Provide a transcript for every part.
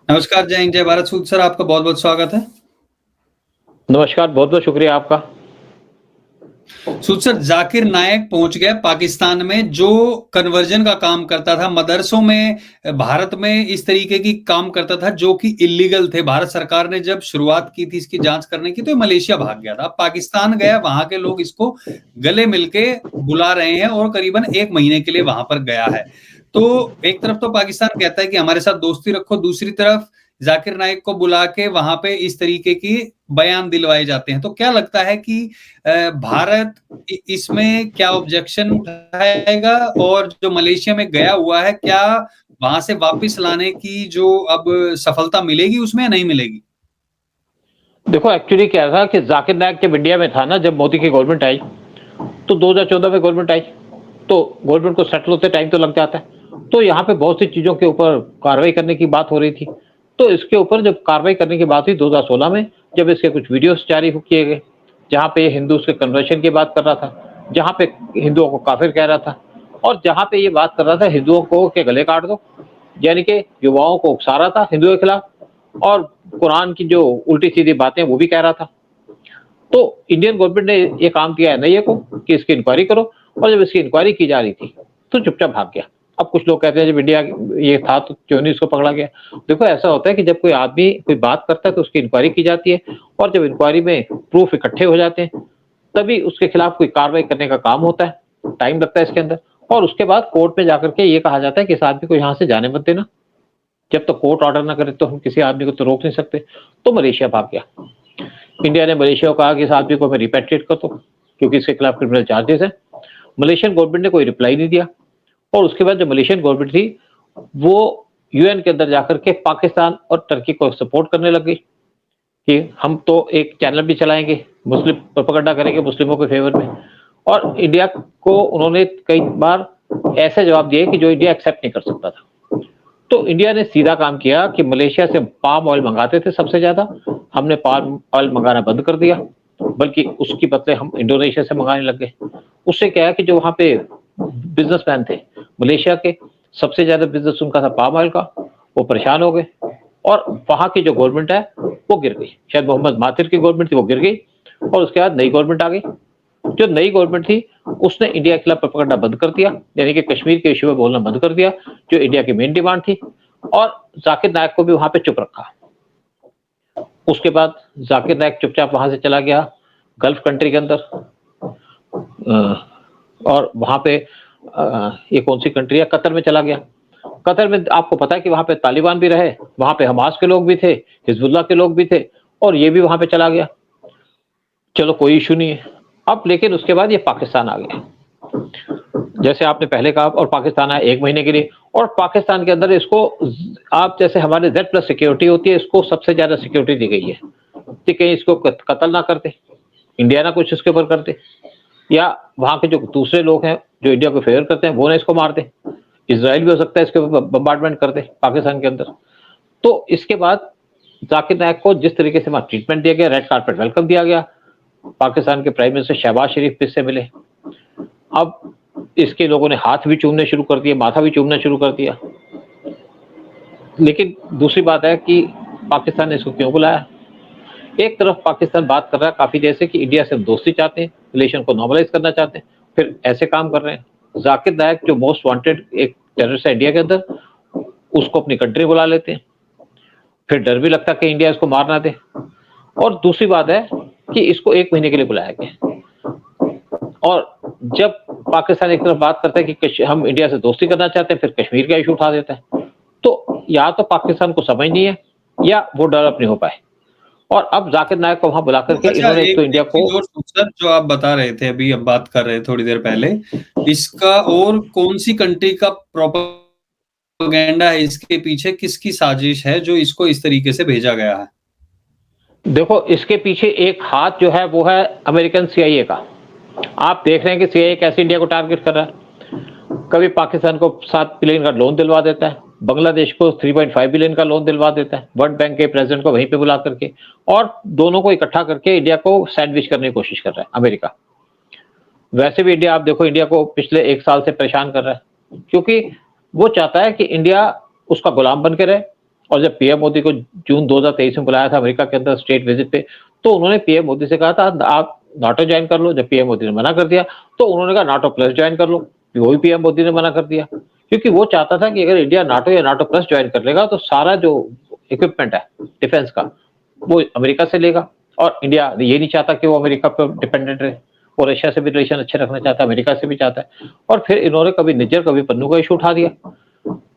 नमस्कार, जय हिंद, जय भारत। सूद सर, आपका बहुत-बहुत स्वागत है। नमस्कार, बहुत-बहुत शुक्रिया आपका। सूद सर, ज़ाकिर नायक पहुँच गया पाकिस्तान में, जो कन्वर्जन का काम करता था मदरसों में, भारत में इस तरीके की काम करता था जो कि इल्लीगल थे। भारत सरकार ने जब शुरुआत की थी इसकी जाँच करने की, तो ये मलेशिया भाग गया था। अब पाकिस्तान गया, वहाँ के लोग इसको गले मिलके बुला रहे हैं और करीबन 1 महीने के लिए वहाँ पर गया है। तो एक तरफ तो पाकिस्तान कहता है कि हमारे साथ दोस्ती रखो, दूसरी तरफ ज़ाकिर नाइक को बुला के वहाँ पे इस तरीके की बयान दिलवाए जाते हैं। तो क्या लगता है कि भारत इसमें क्या ऑब्जेक्शन उठाएगा, और जो मलेशिया में गया हुआ है, क्या वहाँ से वापस लाने की जो अब सफलता मिलेगी उसमें या नहीं मिलेगी? देखो एक्चुअली क्या था कि ज़ाकिर नायक जब इंडिया में था ना, जब मोदी की गवर्नमेंट आई, तो 2014 में गवर्नमेंट आई, तो गवर्नमेंट को सेटल होते टाइम तो लग जाता है। तो यहाँ पे बहुत सी चीज़ों के ऊपर कार्रवाई करने की बात हो रही थी। तो इसके ऊपर जब कार्रवाई करने की बात हुई 2016 में, जब इसके कुछ वीडियोज़ जारी किए गए, जहाँ पे ये हिंदूज़ के कन्वर्शन की बात कर रहा था, जहाँ पे हिंदुओं को काफ़िर कह रहा था, और जहाँ पे ये बात कर रहा था हिंदुओं को के गले काट दो, यानी कि युवाओं को उकसा रहा था हिंदुओं के खिलाफ, और कुरान की जो उल्टी-सीधी बातें वो भी कह रहा था। तो इंडियन गवर्नमेंट ने ये काम किया एनआईए को कि इसकी इंक्वायरी करो, और जब इसकी इंक्वायरी की जा रही थी, तो चुपचाप भाग गया। अब कुछ लोग कहते हैं जब इंडिया ये था तो क्यों नहीं इसको पकड़ा गया? देखो ऐसा होता है कि जब कोई आदमी कोई बात करता है तो उसकी इंक्वायरी की जाती है, और जब इंक्वायरी में प्रूफ इकट्ठे हो जाते हैं, तभी उसके खिलाफ कोई कार्रवाई करने का काम होता है। टाइम लगता है इसके अंदर, और उसके बाद कोर्ट में जाकर के ये कहा जाता है कि इस आदमी को यहाँ से जाने मत देना। जब तक कोर्ट ऑर्डर ना करे तो हम किसी आदमी को तो रोक नहीं सकते। तो मलेशिया भाग गया। इंडिया ने मलेशिया को कहा कि इस आदमी को हमें रिपैट्रिएट कर दो, क्योंकि इसके खिलाफ क्रिमिनल चार्जेस हैं। मलेशियन गवर्नमेंट ने कोई रिप्लाई नहीं दिया, और उसके बाद जो मलेशियन गवर्नमेंट थी, वो यूएन के अंदर जाकर के पाकिस्तान और टर्की को सपोर्ट करने लग गई कि हम तो एक चैनल भी चलाएँगे, मुस्लिम प्रोपेगेंडा करेंगे मुस्लिमों के फेवर में। और इंडिया को उन्होंने कई बार ऐसे जवाब दिए कि जो इंडिया एक्सेप्ट नहीं कर सकता था। तो इंडिया ने सीधा काम किया कि मलेशिया से पाम ऑयल मंगाते थे सबसे ज़्यादा, हमने पाम ऑयल मंगाना बंद कर दिया, बल्कि उसके बदले हम इंडोनेशिया से मंगाने लग गए। उससे क्या है कि जो वहाँ पे बिज़नेसमैन थे, मलेशिया के, सबसे ज़्यादा बिज़नेस उनका था पाम ऑयल का, वो परेशान हो गए, और वहाँ की जो गवर्नमेंट है, वो गिर गई। शायद मोहम्मद मातिर की गवर्नमेंट थी, वो गिर गई, और उसके बाद नई गवर्नमेंट आ गई। जो नई गवर्नमेंट थी, उसने इंडिया के खिलाफ प्रोपेगेंडा बंद कर दिया, यानी कि कश्मीर के इश्यू में बोलना बंद कर दिया, जो इंडिया की मेन डिमांड थी, और ज़ाकिर नायक को भी वहाँ पे चुप रखा। उसके बाद ज़ाकिर नायक चुपचाप वहाँ से चला गया गल्फ कंट्री के अंदर, और वहाँ पे ये कौन-सी कंट्री है, कतर में चला गया। कतर में आपको पता है कि वहाँ पे तालिबान भी रहे, वहाँ पे हमास के लोग भी थे, हिज़्बुल्लाह के लोग भी थे, और ये भी वहाँ पे चला गया। चलो कोई इश्यू नहीं है। अब लेकिन उसके बाद ये पाकिस्तान आ गया। जैसे आपने पहले कहा, और पाकिस्तान आया 1 महीने के लिए, और पाकिस्तान के अंदर इसको आप जैसे हमारे Z+ सिक्योरिटी होती है, इसको सबसे ज़्यादा सिक्योरिटी दी गई है कि कहीं इसको कत्ल ना कर दे, इंडिया ना कुछ इसके ऊपर कर दे, या वहाँ के जो दूसरे लोग हैं जो इंडिया को फेवर करते हैं वो ना इसको मार दें। इज़राइल भी हो सकता है इसके ऊपर बम्बार्डमेंट कर दे पाकिस्तान के अंदर। तो इसके बाद ज़ाकिर नायक को जिस तरीके से वहाँ ट्रीटमेंट दिया गया, रेड कार्पेट वेलकम दिया गया, पाकिस्तान के प्राइम मिनिस्टर शहबाज शरीफ भी इससे मिले। अब इसके लोगों ने हाथ भी चूमने शुरू कर दिए, माथा भी चूमना शुरू कर दिया। लेकिन दूसरी बात है कि पाकिस्तान ने इसको क्यों बुलाया? एक तरफ पाकिस्तान बात कर रहा है काफ़ी देर से कि इंडिया से हम दोस्ती चाहते हैं, रिलेशन को नॉर्मलाइज़ करना चाहते हैं, फिर ऐसे काम कर रहे हैं। ज़ाकिर नायक जो मोस्ट वांटेड एक टेररिस्ट है इंडिया के अंदर, उसको अपनी कंट्री बुला लेते हैं। फिर डर भी लगता है कि इंडिया इसको मार ना दे। और दूसरी बात है कि इसको 1 महीने के लिए बुलाया गया, और जब पाकिस्तान एक तरफ बात करता है कि हम इंडिया से दोस्ती करना चाहते हैं, फिर कश्मीर का इशू उठा देता है। तो या तो पाकिस्तान को समझ नहीं है, या वो डेवलप नहीं हो पाए, और अब ज़ाकिर नायक को वहाँ बुला तो करके अच्छा, इन्होंने एक एक तो इंडिया एक को। चीज़ और सर, जो आप बता रहे थे अभी, अब बात कर रहे थे थोड़ी देर पहले, इसका और कौन-सी कंट्री का प्रोपेगेंडा है इसके पीछे, किसकी साजिश है जो इसको इस तरीके से भेजा गया है? देखो इसके पीछे एक हाथ जो है वो है अमेरिकन सीआईए का। आप देख रहे हैं कि सीआईए कैसे इंडिया को टारगेट कर रहा है। कभी पाकिस्तान को 7 बिलियन का लोन दिलवा देता है, बांग्लादेश को 3.5 बिलियन का लोन दिलवा देता है, वर्ल्ड बैंक के प्रेसिडेंट को वहीं पे बुला करके, और दोनों को इकट्ठा करके इंडिया को सैंडविच करने की कोशिश कर रहा है अमेरिका। वैसे भी इंडिया, आप देखो इंडिया को पिछले 1 साल से परेशान कर रहा है, क्योंकि वो चाहता है कि इंडिया उसका गुलाम बन के रहे, और जब पीएम मोदी को जून 2023 में बुलाया था अमेरिका के अंदर स्टेट विजिट पे, तो उन्होंने पीएम मोदी से कहा था आप नाटो ज्वाइन कर लो। जब पीएम मोदी ने मना कर दिया तो उन्होंने कहा नाटो प्लस ज्वाइन कर लो, वो भी पीएम मोदी ने मना कर दिया, क्योंकि वो चाहता था कि अगर इंडिया नाटो या नाटो प्लस ज्वाइन कर लेगा तो सारा जो इक्विपमेंट है डिफेंस का वो अमेरिका से लेगा, और इंडिया ये नहीं चाहता कि वो अमेरिका पर डिपेंडेंट रहे, और रशिया से भी रिलेशन अच्छे रखना चाहता है, अमेरिका से भी चाहता है। और फिर इन्होंने कभी निज्जर कभी पन्नू का इशू उठा दिया,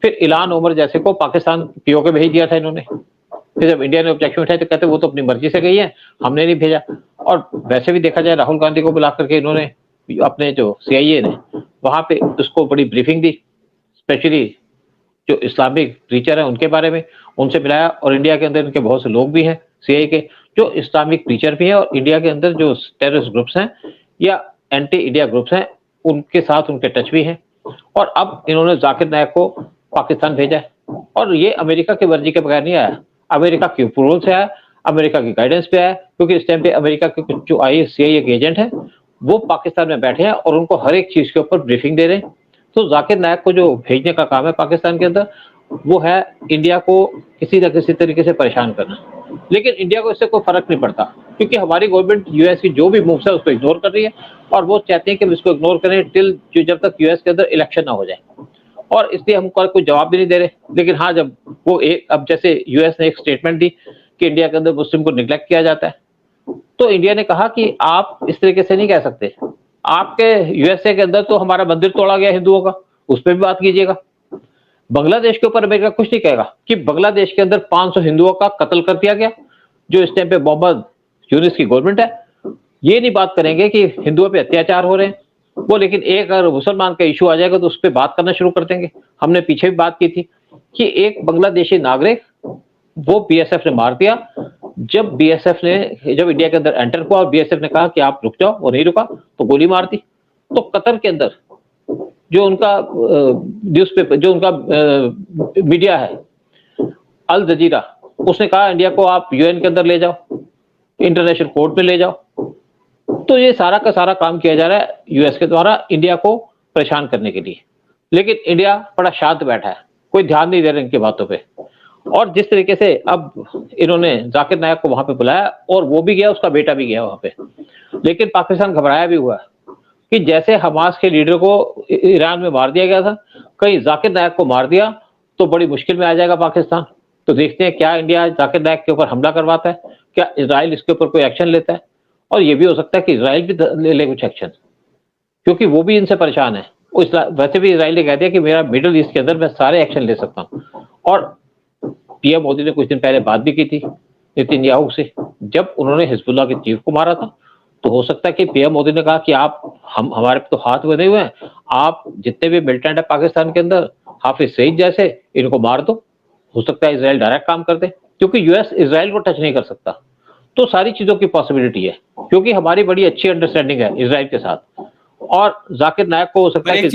फिर इलान ओमर जैसे को पाकिस्तान पीओके भेज दिया था इन्होंने। फिर जब इंडिया ने ऑब्जेक्शन उठाया तो कहते वो तो अपनी मर्जी से गई है, हमने नहीं भेजा। और वैसे भी देखा जाए राहुल गांधी को बुला करके इन्होंने अपने जो सीआईए ने वहां पे उसको बड़ी ब्रीफिंग दी, स्पेशली जो इस्लामिक प्रीचर है उनके बारे में उनसे मिलाया, और इंडिया के अंदर इनके बहुत से लोग भी हैं सीआईए के जो इस्लामिक प्रीचर भी हैं, और इंडिया के अंदर जो टेररिस्ट ग्रुप्स हैं या एंटी इंडिया ग्रुप्स हैं उनके साथ उनके टच भी हैं। और अब इन्होंने जाकिर नायक को पाकिस्तान भेजा है, और ये अमेरिका के मर्जी के बगैर नहीं आया, अमेरिका के अप्रूवल से आया, अमेरिका की गाइडेंस पे आया, क्योंकि इस टाइम पे अमेरिका के कुछ जो सीआईए के एजेंट हैं वो पाकिस्तान में बैठे हैं और उनको हर एक चीज के ऊपर ब्रीफिंग दे रहे हैं। तो जाकिर नायक को जो भेजने का काम है पाकिस्तान के अंदर वो है इंडिया को किसी न किसी तरीके से परेशान करना, लेकिन इंडिया को इससे कोई फर्क नहीं पड़ता, क्योंकि हमारी गवर्नमेंट यूएस की जो भी मूव्स है उसको इग्नोर कर रही है, और वो चाहते हैं कि हम इसको इग्नोर करें टिल जब तक यूएस के अंदर इलेक्शन ना हो जाए, और इसलिए हम कोई जवाब भी नहीं दे रहे। लेकिन हाँ, जब वो अब जैसे यूएस ने एक स्टेटमेंट दी कि इंडिया के अंदर मुस्लिम को निग्लेक्ट किया जाता है, तो इंडिया ने कहा कि आप इस तरीके से नहीं कह सकते, आपके यूएसए के अंदर तो हमारा मंदिर तोड़ा गया हिंदुओं का, उस पर भी बात कीजिएगा। बांग्लादेश के ऊपर अमेरिका कुछ नहीं कहेगा कि बांग्लादेश के अंदर 500 हिंदुओं का कत्ल कर दिया गया, जो इस टाइम पे मोहम्मद यूनिस की गवर्नमेंट है, ये नहीं बात करेंगे कि हिंदुओं पे अत्याचार हो रहे हैं वो। लेकिन एक अगर मुसलमान का इशू आ जाएगा तो उस पर बात करना शुरू कर देंगे। हमने पीछे भी बात की थी कि एक बांग्लादेशी नागरिक वो बीएसएफ ने मार दिया, जब इंडिया के अंदर एंटर हुआ और बीएसएफ ने कहा कि आप रुक जाओ, वो नहीं रुका तो गोली मार दी। तो कतर के अंदर जो उनका न्यूज़पेपर जो उनका मीडिया है अल जजीरा, उसने कहा इंडिया को आप यूएन के अंदर ले जाओ, इंटरनेशनल कोर्ट में ले जाओ। तो ये सारा का सारा काम किया जा रहा है यूएस के द्वारा इंडिया को परेशान करने के लिए, लेकिन इंडिया बड़ा शांत बैठा है, कोई ध्यान नहीं दे रहा इनकी बातों पे। और जिस तरीके से अब इन्होंने जाकिर नायक को वहां पे बुलाया और वो भी गया, उसका बेटा भी गया वहां पे, लेकिन पाकिस्तान घबराया भी हुआ कि जैसे हमास के लीडर को ईरान में मार दिया गया था, कहीं जाकिर नायक को मार दिया तो बड़ी मुश्किल में आ जाएगा पाकिस्तान। तो देखते हैं क्या इंडिया जाकिर नायक के ऊपर हमला करवाता है, क्या इजराइल इसके ऊपर कोई एक्शन लेता है, और ये भी हो सकता है कि इजराइल भी ले ले कुछ एक्शन, क्योंकि वो भी इनसे परेशान है। वैसे भी इजराइल ने कह दिया कि मेरा मिडिल ईस्ट के अंदर मैं सारे एक्शन ले सकता हूँ। और पीएम मोदी ने कुछ दिन पहले बात भी की थी नेतन्याहू से, जब उन्होंने हिजबुल्लाह के चीफ को मारा था। तो हो सकता है कि पीएम मोदी ने कहा कि आप हमारे तो हाथ बंधे हुए हैं, आप जितने भी मिलिटेंट है पाकिस्तान के अंदर हाफिज सईद जैसे इनको मार दो। हो सकता है इजराइल डायरेक्ट काम कर दे, क्योंकि यूएस इजराइल को टच नहीं कर सकता। तो सारी चीजों की पॉसिबिलिटी है, क्योंकि हमारी बड़ी अच्छी अंडरस्टैंडिंग है इजराइल के साथ। और जाकिर नायक को हो सकता है कि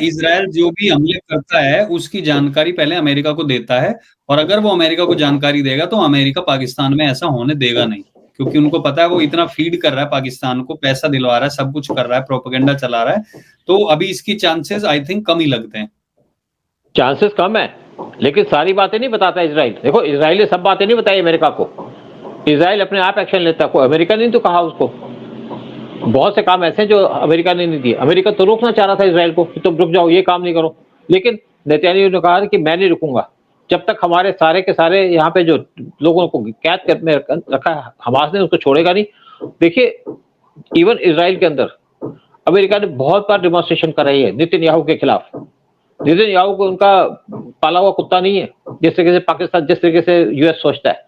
इजराइल जो भी हमले करता है उसकी जानकारी पहले अमेरिका को देता है, और अगर वो अमेरिका को जानकारी देगा तो अमेरिका पाकिस्तान में ऐसा होने देगा नहीं, क्योंकि उनको पता है वो इतना फीड कर रहा है पाकिस्तान को, पैसा दिलवा रहा है, सब कुछ कर रहा है, प्रोपेगेंडा चला रहा है। तो अभी इसकी चांसेस आई थिंक कम ही लगते हैं। चांसेस कम है, लेकिन सारी बातें नहीं बताता इजराइल। देखो इजराइल ने सब बातें नहीं बताई अमेरिका को, इजराइल अपने आप एक्शन लेता है, कोई अमेरिका ने तो कहा उसको। बहुत से काम ऐसे हैं जो अमेरिका ने नहीं दिए। अमेरिका तो रोकना चाह रहा था इजराइल को कि तुम रुक जाओ, ये काम नहीं करो, लेकिन नेतन्याहू ने कहा कि मैं नहीं रुकूंगा जब तक हमारे सारे के सारे यहाँ पे जो लोगों को कैद कर में रखा है हमास ने, उसको छोड़ेगा नहीं। देखिए इवन इजराइल के अंदर अमेरिका ने बहुत बार डिमॉन्स्ट्रेशन कराई है नेतन्याहू के खिलाफ। नेतन्याहू को उनका पाला हुआ कुत्ता नहीं है, जिस तरीके से पाकिस्तान, जिस तरीके से यूएस सोचता है।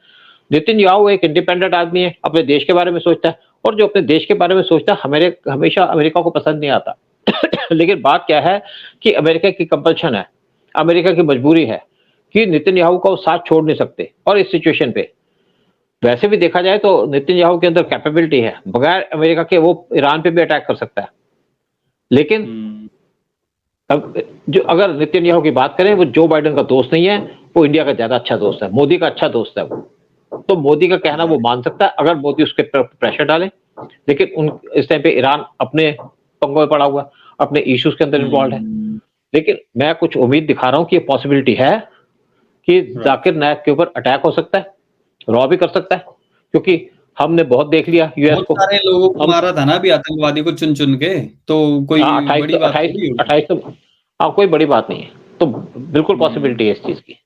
नेतन्याहू एक इंडिपेंडेंट आदमी है, अपने देश के बारे में सोचता है, और जो अपने देश के बारे में सोचता है हमेशा अमेरिका को पसंद नहीं आता। लेकिन बात क्या है कि अमेरिका की कंपल्शन है, अमेरिका की मजबूरी है कि नेतन्याहू का वो साथ छोड़ नहीं सकते। और इस सिचुएशन पे वैसे भी देखा जाए तो नेतन्याहू के अंदर कैपेबिलिटी है, बगैर अमेरिका के वो ईरान पे भी अटैक कर सकता है। लेकिन अब जो अगर नेतन्याहू की बात करें, वो जो बाइडेन का दोस्त नहीं है, वो इंडिया का ज्यादा अच्छा दोस्त है, मोदी का अच्छा दोस्त है वो। तो मोदी का कहना वो मान सकता है अगर मोदी उसके प्रेशर डाले। लेकिन इस टाइम पे ईरान अपने पंगों में पड़ा हुआ, अपने इश्यूज के अंदर इन्वॉल्व है। लेकिन मैं कुछ उम्मीद दिखा रहा हूं कि ये पॉसिबिलिटी है कि जाकिर नायक के ऊपर अटैक हो सकता है, रॉ भी कर सकता है, क्योंकि हमने बहुत देख लिया यूएस बहुत को। सारे लोगों को हम मारा था ना अभी आतंकवादी को चुन-चुन के, तो कोई बड़ी बात थोड़ी होगी। 28 तो कोई बड़ी बात नहीं है, तो बिल्कुल पॉसिबिलिटी है इस चीज़ की।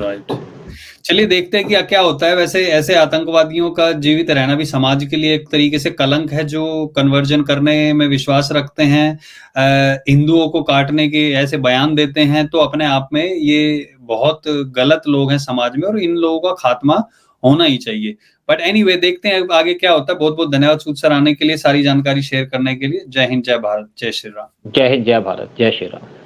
राइट। चलिए देखते हैं कि क्या होता है। वैसे ऐसे आतंकवादियों का जीवित रहना भी समाज के लिए एक तरीके से कलंक है, जो कन्वर्जन करने में विश्वास रखते हैं, हिंदुओं को काटने के ऐसे बयान देते हैं, तो अपने आप में ये बहुत गलत लोग हैं समाज में और इन लोगों का खात्मा होना ही चाहिए। बट एनीवे देखते हैं आगे क्या होता है। बहुत-बहुत धन्यवाद सूद सर आने के लिए, सारी जानकारी शेयर करने के लिए। जय हिंद, जय भारत, जय श्री राम। जय हिंद, जय भारत, जय श्री राम।